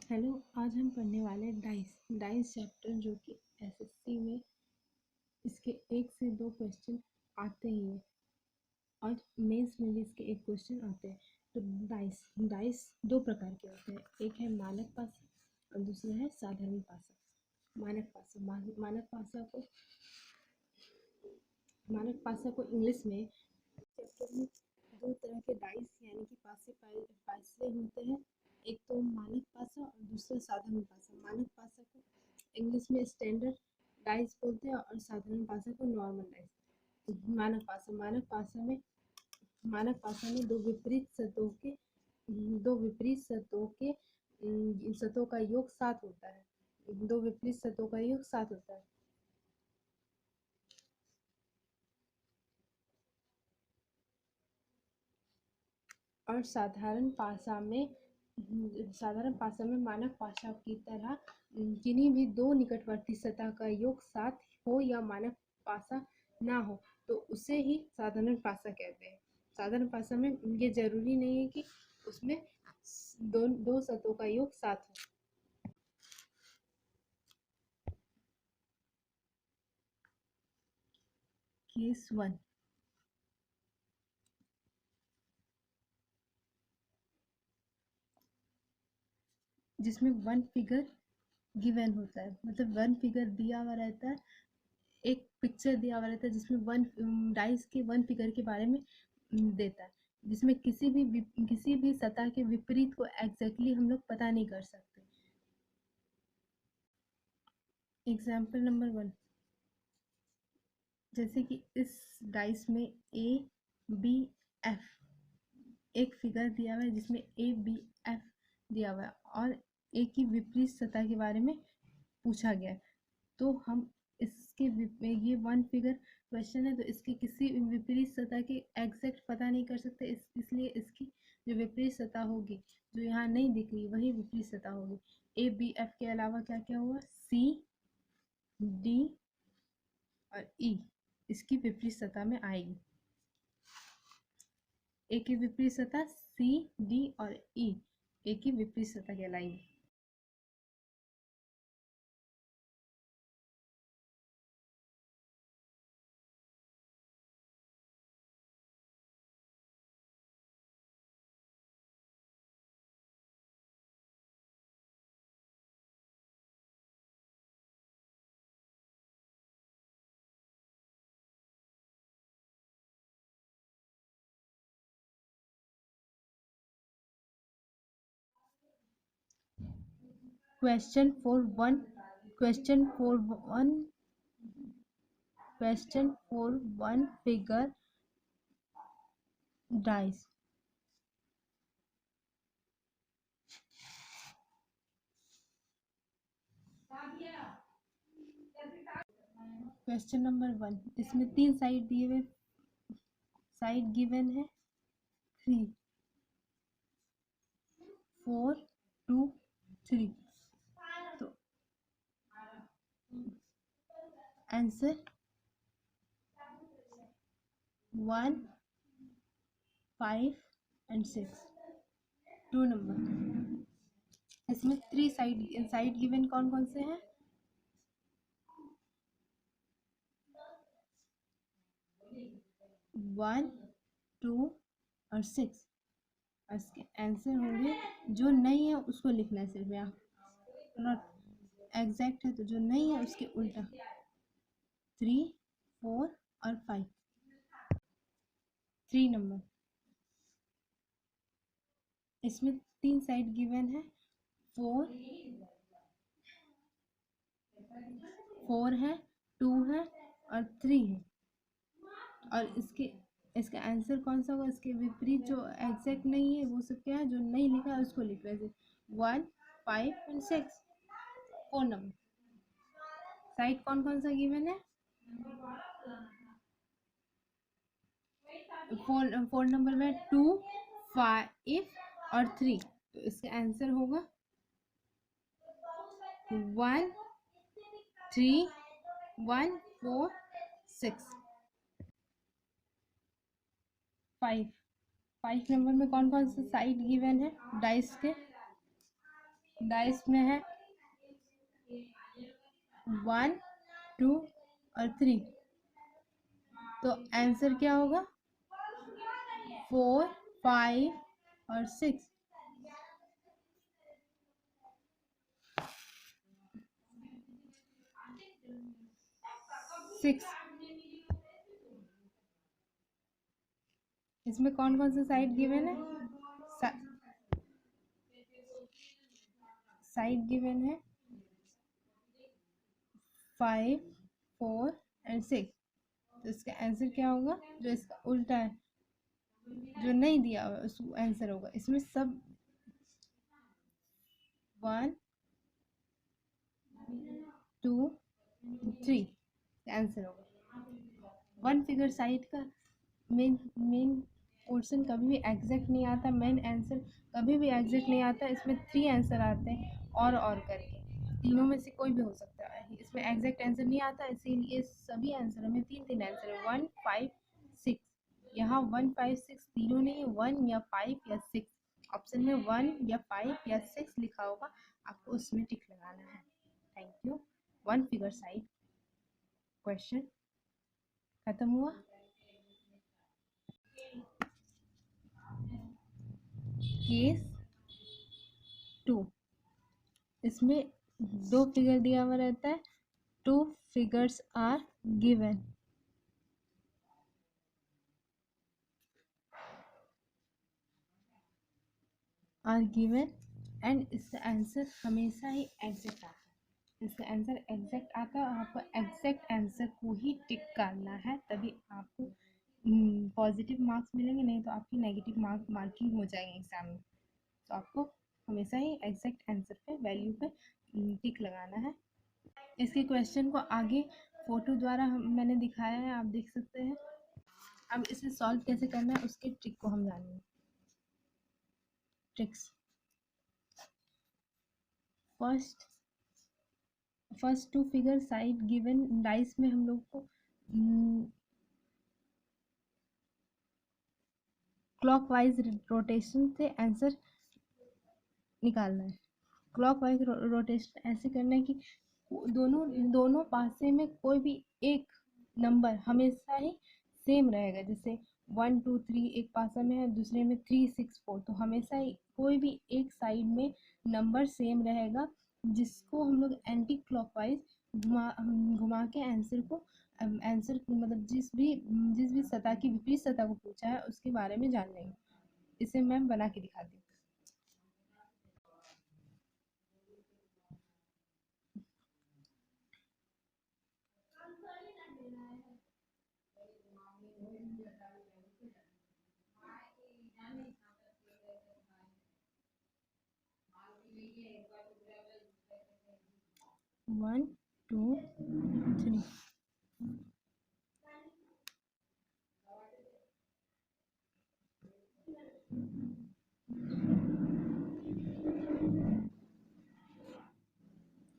Hello, आज हम पढ़ने वाले हैं डाइस चैप्टर, जो कि एसएससी में इसके 1 से 2 क्वेश्चन आते ही हैं और मेंस में भी इसके 1 क्वेश्चन आते हैं। तो डाइस 2 प्रकार के होते हैं, एक है मानक पासा और दूसरा है साधारण पासा। मानक पासा को इंग्लिश में चैप्टर में 2 तरह के डाइस यानी कि पासे होते हैं। एक तो मानक पासा और दूसरा साधारण पासा। मानक पासा को इंग्लिश में स्टैंडर्ड डाइस बोलते हैं और साधारण पासा को नॉर्मल डाइस। मानक पासा में दो विपरीत सतहों का योग 7 होता है। दो विपरीत सतहों का योग 7 होता है। और साधारण पासा में मानक पासा की तरह किन्हीं भी दो निकटवर्ती सतह का योग 7 हो या मानक पासा ना हो तो उसे ही साधारण पासा कहते हैं। साधारण पासा में ये जरूरी नहीं है कि उसमें दो सतहों का योग 7 हो। केस 1, जिसमें वन फिगर गिवन होता है, मतलब वन फिगर दिया हुआ रहता है, एक पिक्चर दिया हुआ रहता है जिसमें डाइस के वन फिगर के बारे में देता है, जिसमें किसी भी सतह के विपरीत को एग्जैक्टली हम लोग पता नहीं कर सकते। एग्जाम्पल नंबर 1, जैसे कि इस डाइस में ABF एक फिगर दिया हुआ है जिसमें ABF दिया हुआ है और एक की विपरीत सतह के बारे में पूछा गया है। तो हम ये वन फिगर क्वेश्चन है, तो इसकी किसी विपरीत सतह के एग्जैक्ट पता नहीं कर सकते, इसलिए इसकी जो विपरीत सतह होगी, जो यहाँ नहीं दिख रही, वही विपरीत सतह होगी। ABF के अलावा क्या क्या हुआ, CD और E इसकी विपरीत सतह में आएगी। ए की विपरीत सतह CD और E एक की विपरीत सतह कहलाएगी। Question for one figure dice. Question number 1, इसमें 3 साइड दिए हुए, साइड गिवन है 3, 4, 2, 3। तो आंसर 1, 5 and 6, 2 नंबर। इसमें 3 साइड गिवन कौन कौन से हैं, 1, 2 और 6। इसके आंसर होंगे, जो नहीं है उसको लिखना है सिर्फ, यहाँ नॉट एग्जैक्ट है तो जो नहीं है उसके उल्टा। 3, 4 और 5, 3 नंबर। इसमें 3 साइड गिवन है, 4 है, 2 है और 3 है। और इसका आंसर कौन सा होगा, इसके विपरीत जो एग्जैक्ट नहीं है वो सब क्या है, जो नहीं लिखा है उसको लिख रहे थे। 1, 5 और 6, 4 नंबर। साइड कौन कौन सा गिवन है, 4 नंबर में 2, 5 और 3। तो इसका आंसर होगा 1, 3, 1, 4, 6, 5 नंबर में कौन कौन से साइड गिवन है डाइस के, डाइस में है 1, 2 और 3, तो आंसर क्या होगा? 4, 5 और 6। इसमें कौन कौन सा साइड गिवन है? साइड गिवन है 5, 4 एंड 6, तो इसका आंसर क्या होगा? जो इसका उल्टा है, जो नहीं दिया हुआ उसका आंसर होगा। इसमें सब 1, 2, 3 आंसर होगा। वन फिगर साइड का मेन पोर्शन कभी भी एग्जैक्ट नहीं आता, मेन आंसर कभी भी एग्जैक्ट नहीं आता। इसमें 3 आंसर आते हैं और करके, तीनों में से कोई भी हो सकता है। इसमें एग्जैक्ट आंसर नहीं आता, इसीलिए सभी आंसरों में 3 आंसर है, 1, 5, 6। यहाँ 1, 5, 6 तीनों नहीं, 1 या 5 या 6। ऑप्शन में 1 या 5 या 6 लिखा होगा, आपको उसमें टिक लगाना है। Thank you. One figure side question खत्म हुआ। केस 2, इसमें 2 फिगर दिया हुआ रहता है, 2 फिगर्स आर गिवन। एंड इसका आंसर हमेशा ही एग्जैक्ट आता है। इसका आंसर एग्जैक्ट आता है और आपको एग्जैक्ट आंसर को ही टिक करना है, तभी आपको पॉजिटिव मार्क्स मिलेंगे, नहीं तो आपकी नेगेटिव मार्किंग हो जाएंगे एग्जाम में। तो आपको हमेशा ही एग्जैक्ट आंसर पे वैल्यू पे टिक लगाना है। इसके क्वेश्चन को आगे फोटो द्वारा मैंने दिखाया है, आप देख सकते हैं। अब इसे सॉल्व कैसे करना है उसके ट्रिक को हम जानेंगे। Tricks, first 2 figure side given dice में हम लोग को क्लॉकवाइज रोटेशन से आंसर निकालना है। क्लॉकवाइज रोटेशन ऐसे करना है कि दोनों पासे में कोई भी एक नंबर हमेशा ही सेम रहेगा। जैसे 1, 2, 3 एक पासा में है, दूसरे में 3, 6, 4, तो हमेशा ही कोई भी एक साइड में नंबर सेम रहेगा, जिसको हम लोग एंटी क्लॉकवाइज घुमा के आंसर को मतलब जिस भी सतह की विपरीत सतह को पूछा है उसके बारे में जान लेंगे। इसे मैं बना के दिखाती हूँ। One, two, three.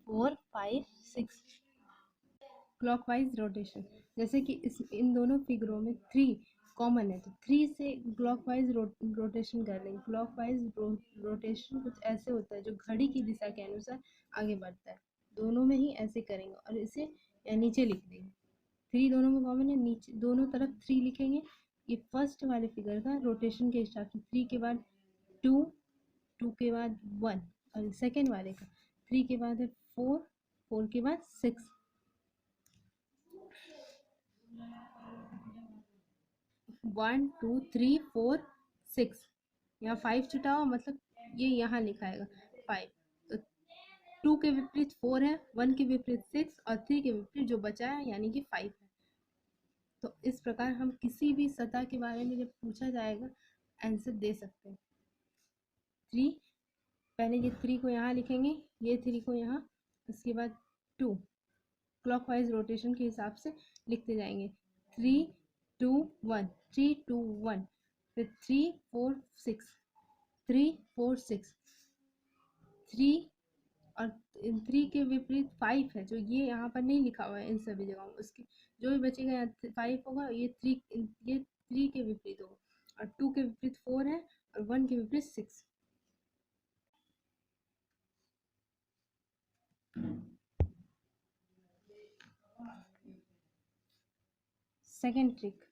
Four, 5, 6 clockwise rotation. जैसे कि इन दोनों फिगरों में 3 कॉमन है, तो 3 से क्लॉकवाइज रोटेशन कर लेंगे। क्लॉकवाइज रोटेशन कुछ ऐसे होता है जो घड़ी की दिशा के अनुसार आगे बढ़ता है। दोनों में ही ऐसे करेंगे और इसे नीचे लिख देंगे। 3 दोनों में कॉमन है, नीचे दोनों तरफ 3 लिखेंगे। ये फर्स्ट वाले फिगर का रोटेशन के हिसाब से 3 के बाद 2, 2 के बाद 1, और सेकेंड वाले का 3 के बाद है 4, 4 के बाद 6। 1, 2, 3, 4, 6, यहाँ 5 छुटाओ, मतलब ये यहाँ लिखाएगा 5। तो 2 के विपरीत 4 है, 1 के विपरीत 6 और 3 के विपरीत जो बचा है यानी कि 5 है। तो इस प्रकार हम किसी भी सतह के बारे में जब पूछा जाएगा आंसर दे सकते हैं। 3, पहले ये 3 को यहाँ लिखेंगे, ये 3 को यहाँ, उसके बाद 2 क्लॉकवाइज रोटेशन के हिसाब से लिखते जाएंगे। 3, 2, 1, 3, 2, 1, फिर 3, 4, 6, 3, 4, 6, 3 और 3 के विपरीत 5 है, जो ये यहाँ पर नहीं लिखा हुआ है इन सभी जगहों। उसके जो भी बचेगा यहाँ 5 होगा, ये 3 के विपरीत होगा, और 2 के विपरीत 4 है, और 1 के विपरीत 6। सेकेंड ट्रिक,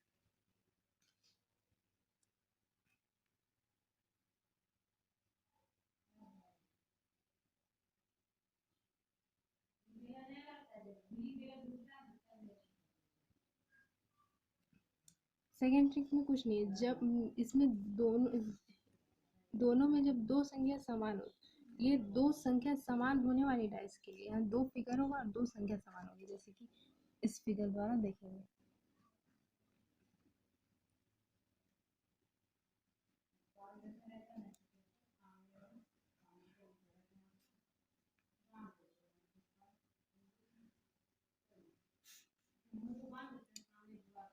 सेकेंड ट्रिक में कुछ नहीं है, जब इसमें दोनों में जब दो संख्या समान हो, ये दो संख्या समान होने वाली डाइस के लिए यहाँ दो फिगर होगा और दो संख्या समान होगी, जैसे कि इस फिगर द्वारा देखेंगे।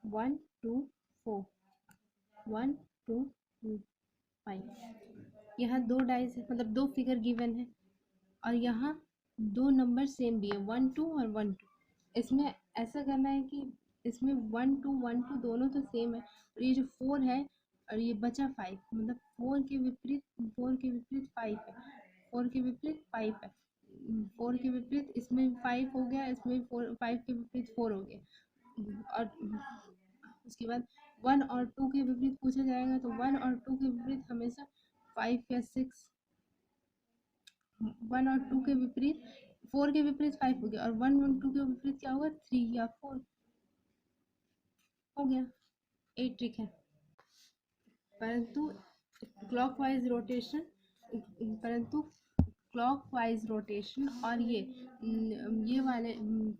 One two four, one two five, यहाँ दो डाइस है, मतलब दो फिगर गिवन है और यहाँ दो नंबर सेम भी है, 1 2 और 1 2। इसमें ऐसा करना है कि इसमें 1 2 दोनों तो सेम है और ये जो 4 है और ये बचा 5, मतलब 4 के विपरीत 5 है, 4 के विपरीत 5 है, 4 के विपरीत इसमें 5 हो गया, इसमें 5 के विपरीत 4 हो गया। और उसके बाद 1 और 2 के विपरीत पूछा जाएगा तो 1 और 2 के विपरीत हमेशा 5 या 6, 1 और 2 के विपरीत 4 के विपरीत 5 हो गया और 1 और 2 के विपरीत क्या होगा 3 या 4 हो गया। 8 ट्रिक है, परंतु क्लॉकवाइज रोटेशन परंतु क्लॉकवाइज रोटेशन और ये वाले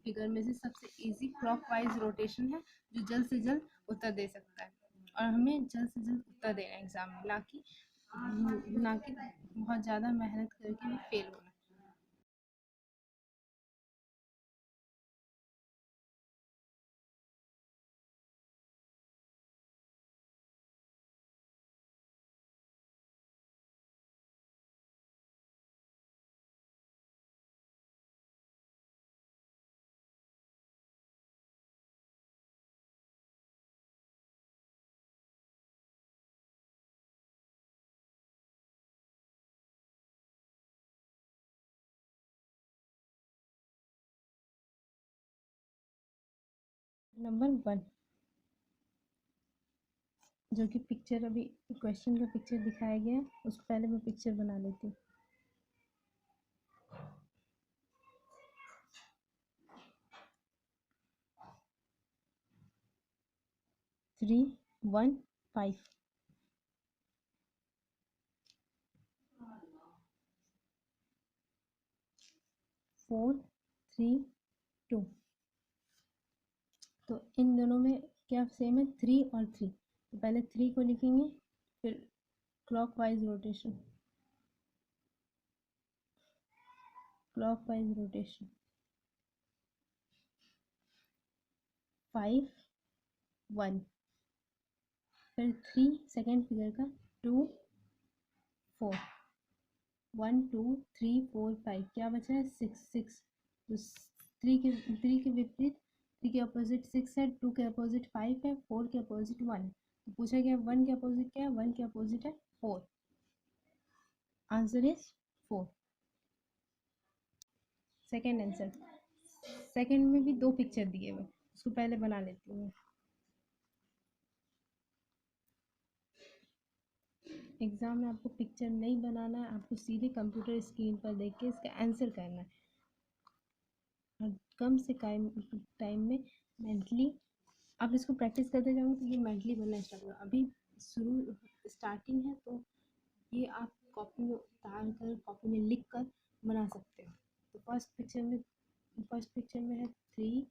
फिगर में से सबसे इजी क्लॉकवाइज रोटेशन है, जो जल्द से जल्द उत्तर दे सकता है और हमें जल्द से जल्द उत्तर देना है एग्जाम में, ना कि बहुत ज़्यादा मेहनत करके फेल होना। नंबर 1, जो कि पिक्चर अभी क्वेश्चन का पिक्चर दिखाया गया है, उसको पहले मैं पिक्चर बना लेती हूँ। थ्री 1 5, 4 3 2, तो इन दोनों में क्या सेम है 3 और 3, तो पहले 3 को लिखेंगे, फिर क्लॉकवाइज रोटेशन 5 1, फिर 3 सेकेंड फिगर का 2 4, 1 2 3 4 5, क्या बचा है 6 6, तो 3 के विपरीत 3 के अपोजिट 6 है, 2 के अपोजिट 5 है, 4 के अपोजिट 1, तो पूछा गया 1 के अपोजिट क्या है, 1 के अपोजिट है 4, answer is 4। Second answer, second में भी दो पिक्चर दिए हुए, उसको पहले बना लेती हूँ। एग्जाम में आपको पिक्चर नहीं बनाना है, आपको सीधे कंप्यूटर स्क्रीन पर देख के इसका आंसर करना है और कम से टाइम में मेंटली आप इसको प्रैक्टिस करते जाओगे तो ये मेंटली बनना स्टार्ट होगा। अभी स्टार्टिंग है तो ये आप कॉपी में उतार कर कॉपी में लिख कर बना सकते हो। तो फर्स्ट पिक्चर में है 3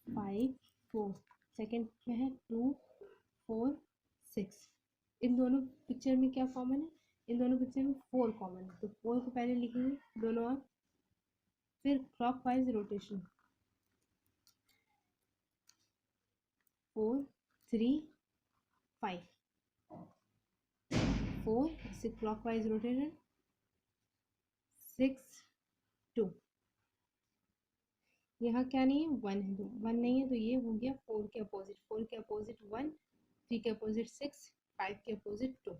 5 4, सेकेंड में है 2 4 6, इन दोनों पिक्चर में क्या कॉमन है, इन दोनों पिक्चर में 4 कॉमन है, तो 4 को पहले लिखेंगे दोनों और, फिर क्लॉकवाइज रोटेशन 4 3 5, 4 से क्लॉकवाइज रोटेशन 6 2, यहाँ क्या नहीं है 1 है, 1 नहीं है तो ये हो गया 4 के अपोजिट, 4 के अपोजिट 1, 3 के अपोजिट 6, 5 के अपोजिट 2।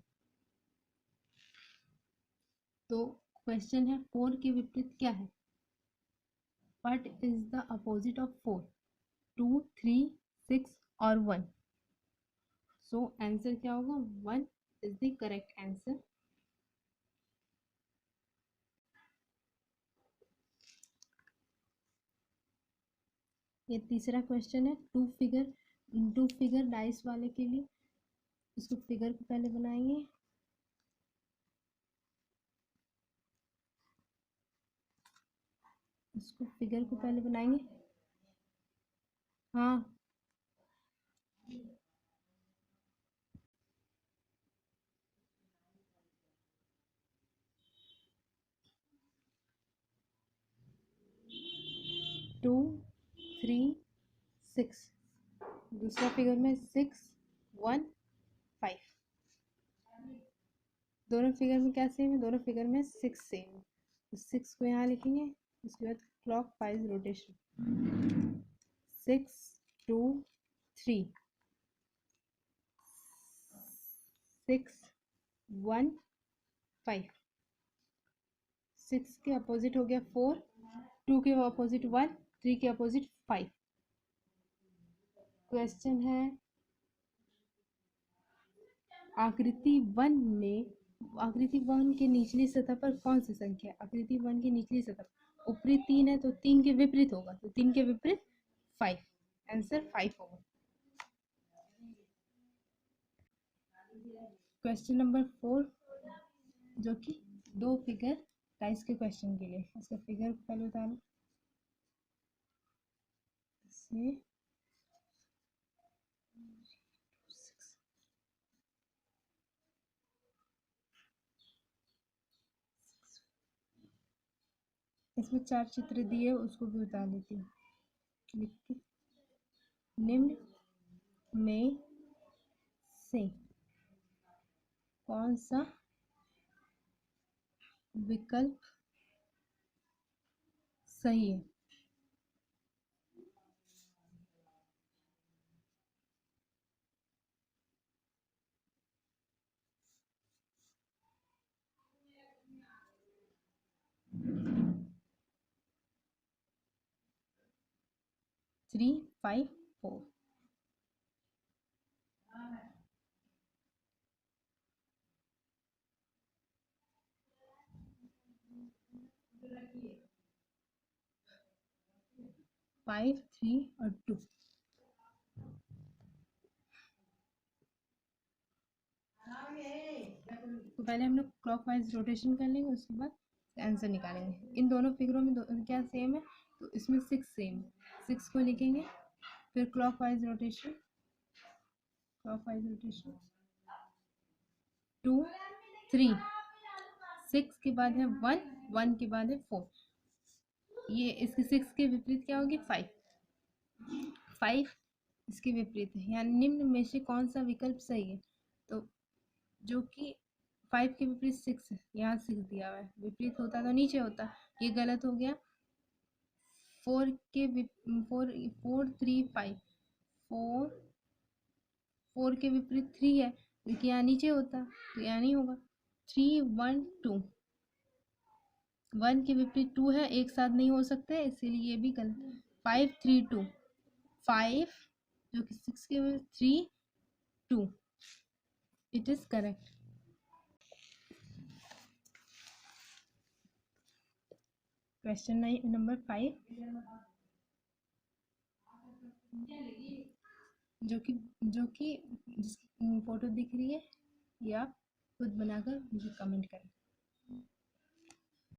तो क्वेश्चन है 4 के विपरीत क्या है, what is the opposite of 4, 2 3 6 और 1। सो आंसर क्या होगा? 1 इज द करेक्ट आंसर। ये तीसरा क्वेश्चन है टू फिगर डाइस वाले के लिए। इसको फिगर को पहले बनाएंगे। इसको फिगर को पहले बनाएंगे। हाँ, टू 3 6। दूसरा फिगर में 6 1 5। दोनों फिगर में क्या सेम है? दोनों फिगर में 6 सेम है। तो 6 को यहाँ लिखेंगे। उसके बाद क्लॉक वाइज रोटेशन 6 2 3 6 1 5। 6 के अपोजिट हो गया 4, 2 के अपोजिट 1, 3 के अपोजिट 5। क्वेश्चन है आकृति 1 के निचली सतह पर कौन सी संख्या है? आकृति 1 की निचली सतह ऊपरी 3 है तो 3 के विपरीत होगा, तो 3 के विपरीत 5। आंसर 5 होगा। क्वेश्चन नंबर 4 जो कि 2 फिगर डाइस के क्वेश्चन के लिए। इसका फिगर पहले बता लो। इसमें 4 चित्र दिए, उसको भी बता देती हूँ। लिख के निम्न में से कौन सा विकल्प सही है? थ्री 5 4। फाइव 3 और 2। तो पहले हम लोग क्लॉकवाइज रोटेशन कर लेंगे, उसके बाद आंसर निकालेंगे। इन दोनों फिगरों में क्या सेम है? तो इसमें 6 सेम है। 6 को लिखेंगे, फिर क्लॉकवाइज रोटेशन 2 3। 6 के बाद है 1, 1 के बाद है 4। ये इसके 6 के विपरीत क्या होगी? 5। 5 इसके विपरीत है। यानी निम्न में से कौन सा विकल्प सही है? तो जो कि 5 के विपरीत 6 है, यहाँ 6 दिया हुआ है। विपरीत होता तो नीचे होता, ये गलत हो गया। 4 के 4 4 3 5। 4 के विपरीत 3 है, लेकिन यहाँ नीचे होता तो यहाँ नहीं होगा। 3 1 2। 1 के विपरीत 2 है, एक साथ नहीं हो सकते, इसीलिए ये भी गलत। 5 3 2। 5 जो कि 6 के विपरीत 3 2। It is correct. Question number 5 जो कि जिसकी फोटो दिख रही है, ये आप खुद बनाकर मुझे कमेंट करें।